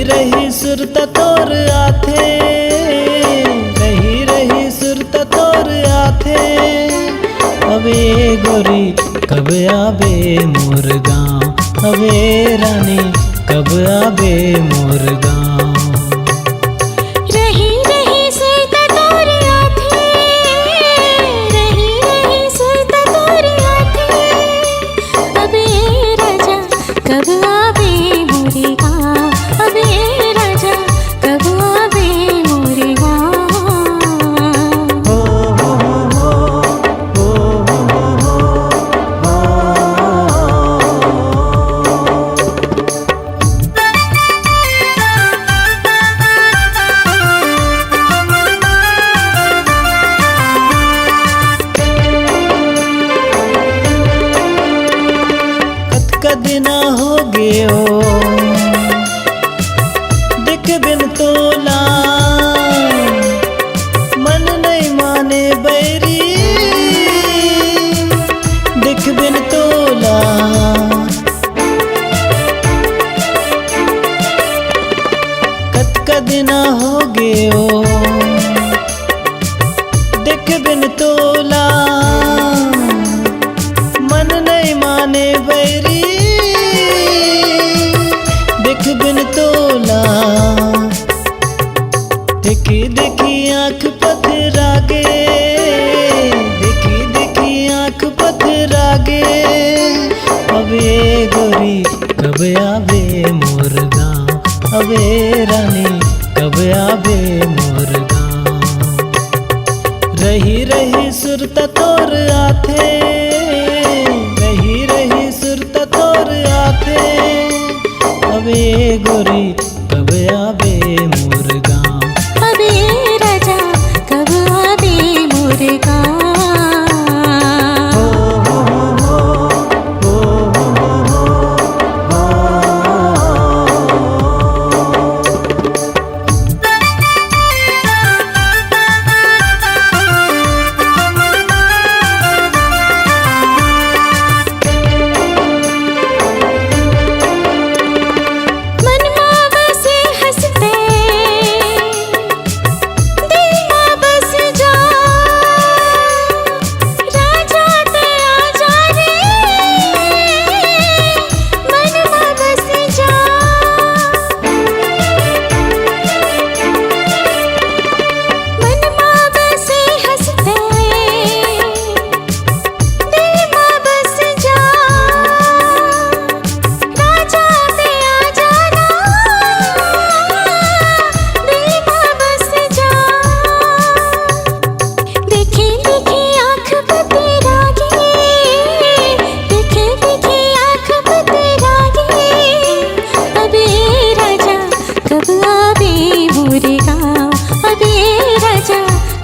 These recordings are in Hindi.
रही सुरत तोर आथे, रही सुरत तोर आथे। अबे गोरी कब आबे मोर गाँव, अबे रानी कब आबे मोर गाँव। रही सुरत तोर आथे, रही सुरत तोर आथे। अबे राजा कब आबे मोर गाँव, अबे राजा कब आबे मोर गाँव। दिना हो गयो देख बिन तोला, मन नहीं माने बैरी देख बिन तोला। कतका दिना हो गयो देख बिन तोला, मन नहीं माने बैरी देख बिन तोला। देखी देखी आँख पथरागे, देखी देखी आँख पथरागे। अबे गोरी कब आबे मोर गाँव, अबे रानी कब आबे मोर गाँव। रही सुरत तोर आथे, रही सुरत तोर आथे। अबे गोरी कब आबे मोर गाँव, अबे राजा कब आबे मोर गाँव।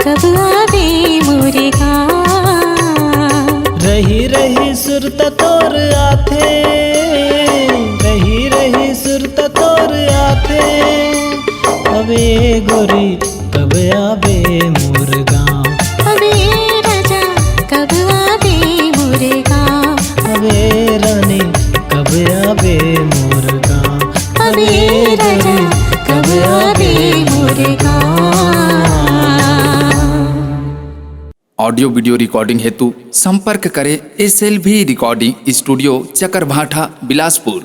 कब आबे मोर गाँव। रही सुरत तोर आथे, रही सुरत तोर आथे। अबे गोरी कब आबे मोर गाँव, अबे राजा कब आबे मोर गाँव। अबे रानी कब आबे मोर गाँव, अबे राजा कब आबे मोर गाँव। ऑडियो वीडियो रिकॉर्डिंग हेतु संपर्क करें SLV recording studio Chakarbhatha Bilaspur.